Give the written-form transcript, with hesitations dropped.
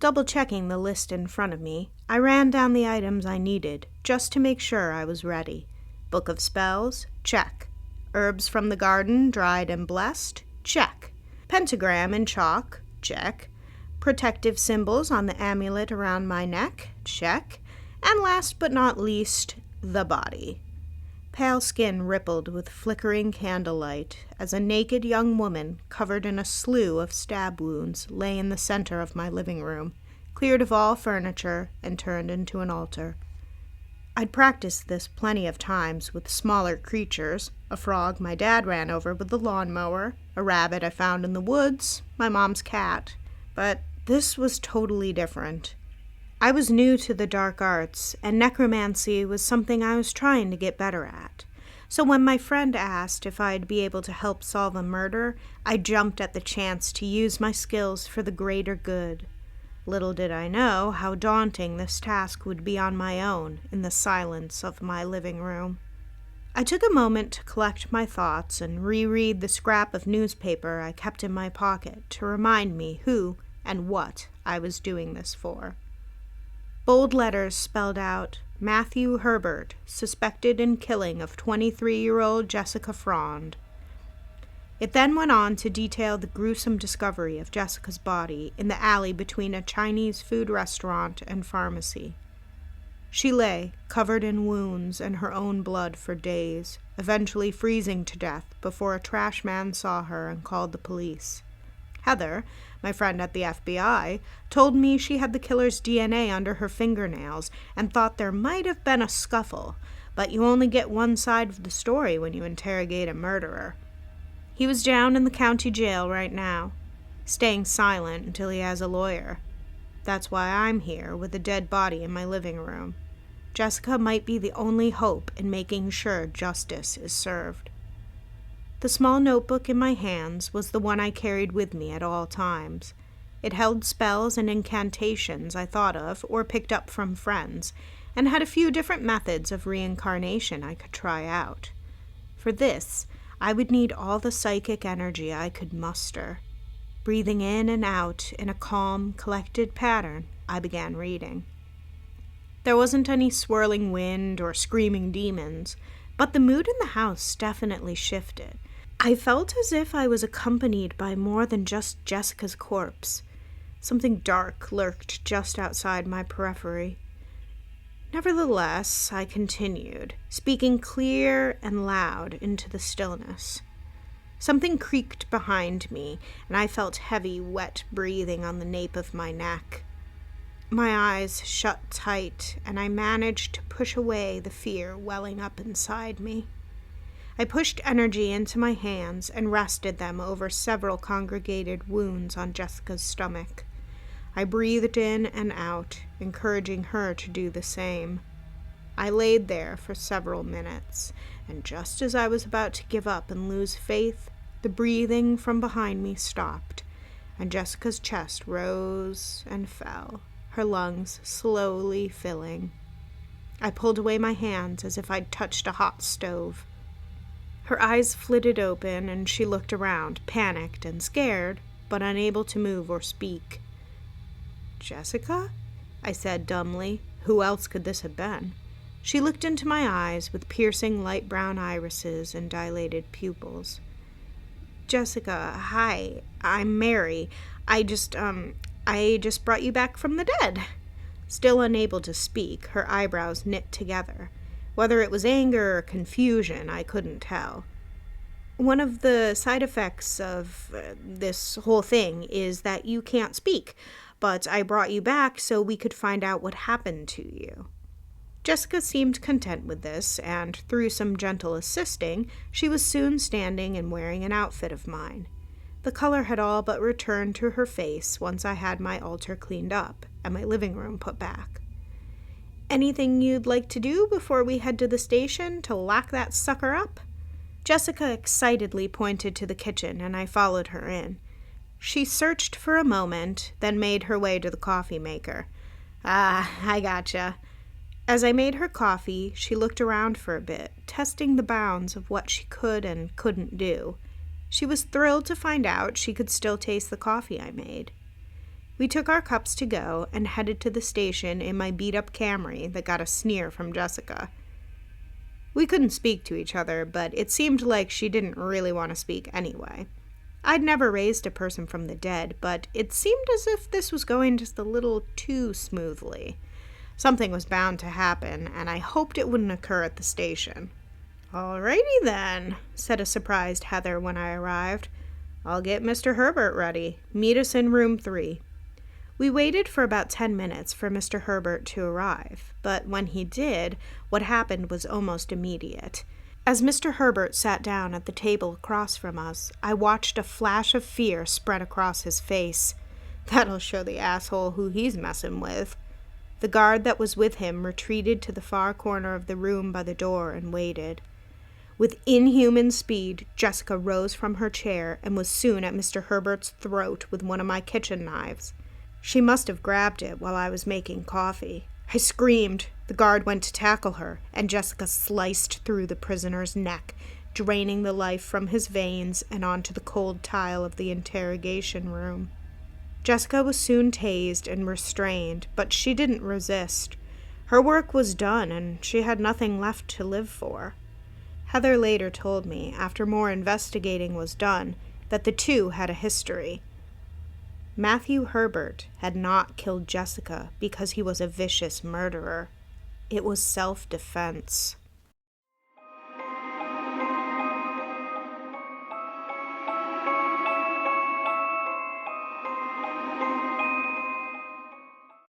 Double-checking the list in front of me, I ran down the items I needed, just to make sure I was ready. Book of Spells? Check. Herbs from the garden, dried and blessed? Check. Pentagram in chalk? Check. Protective symbols on the amulet around my neck? Check. And last but not least, the body. Pale skin rippled with flickering candlelight as a naked young woman, covered in a slew of stab wounds, lay in the center of my living room, cleared of all furniture and turned into an altar. I'd practiced this plenty of times with smaller creatures, a frog my dad ran over with the lawnmower, a rabbit I found in the woods, my mom's cat. But this was totally different. I was new to the dark arts, and necromancy was something I was trying to get better at. So when my friend asked if I'd be able to help solve a murder, I jumped at the chance to use my skills for the greater good. Little did I know how daunting this task would be on my own in the silence of my living room. I took a moment to collect my thoughts and reread the scrap of newspaper I kept in my pocket to remind me who and what I was doing this for. Bold letters spelled out, Matthew Herbert, suspected in killing of 23-year-old Jessica Frond. It then went on to detail the gruesome discovery of Jessica's body in the alley between a Chinese food restaurant and pharmacy. She lay, covered in wounds and her own blood for days, eventually freezing to death before a trash man saw her and called the police. Heather, my friend at the FBI, told me she had the killer's DNA under her fingernails and thought there might have been a scuffle, but you only get one side of the story when you interrogate a murderer. He was down in the county jail right now, staying silent until he has a lawyer. That's why I'm here with a dead body in my living room. Jessica might be the only hope in making sure justice is served. The small notebook in my hands was the one I carried with me at all times. It held spells and incantations I thought of or picked up from friends, and had a few different methods of reincarnation I could try out. For this, I would need all the psychic energy I could muster. Breathing in and out in a calm, collected pattern, I began reading. There wasn't any swirling wind or screaming demons, but the mood in the house definitely shifted. I felt as if I was accompanied by more than just Jessica's corpse. Something dark lurked just outside my periphery. Nevertheless, I continued, speaking clear and loud into the stillness. Something creaked behind me, and I felt heavy, wet breathing on the nape of my neck. My eyes shut tight, and I managed to push away the fear welling up inside me. I pushed energy into my hands and rested them over several congregated wounds on Jessica's stomach. I breathed in and out, encouraging her to do the same. I laid there for several minutes, and just as I was about to give up and lose faith, the breathing from behind me stopped, and Jessica's chest rose and fell, her lungs slowly filling. I pulled away my hands as if I'd touched a hot stove. Her eyes flitted open, and she looked around, panicked and scared, but unable to move or speak. "Jessica?" I said dumbly. Who else could this have been? She looked into my eyes with piercing light brown irises and dilated pupils. "Jessica, hi, I'm Mary. I just brought you back from the dead." Still unable to speak, her eyebrows knit together. Whether it was anger or confusion, I couldn't tell. One of the side effects of this whole thing is that you can't speak, but I brought you back so we could find out what happened to you. Jessica seemed content with this, and through some gentle assisting, she was soon standing and wearing an outfit of mine. The color had all but returned to her face once I had my altar cleaned up and my living room put back. "Anything you'd like to do before we head to the station to lock that sucker up?" Jessica excitedly pointed to the kitchen, and I followed her in. She searched for a moment, then made her way to the coffee maker. I gotcha." As I made her coffee, she looked around for a bit, testing the bounds of what she could and couldn't do. She was thrilled to find out she could still taste the coffee I made. We took our cups to go and headed to the station in my beat-up Camry that got a sneer from Jessica. We couldn't speak to each other, but it seemed like she didn't really want to speak anyway. I'd never raised a person from the dead, but it seemed as if this was going just a little too smoothly. Something was bound to happen, and I hoped it wouldn't occur at the station. "Alrighty then," said a surprised Heather when I arrived. "I'll get Mr. Herbert ready. Meet us in room 3. We waited for about 10 minutes for Mr. Herbert to arrive, but when he did, what happened was almost immediate. As Mr. Herbert sat down at the table across from us, I watched a flash of fear spread across his face. That'll show the asshole who he's messing with. The guard that was with him retreated to the far corner of the room by the door and waited. With inhuman speed, Jessica rose from her chair and was soon at Mr. Herbert's throat with one of my kitchen knives. She must have grabbed it while I was making coffee. I screamed. The guard went to tackle her, and Jessica sliced through the prisoner's neck, draining the life from his veins and onto the cold tile of the interrogation room. Jessica was soon tased and restrained, but she didn't resist. Her work was done, and she had nothing left to live for. Heather later told me, after more investigating was done, that the two had a history. Matthew Herbert had not killed Jessica because he was a vicious murderer. It was self-defense.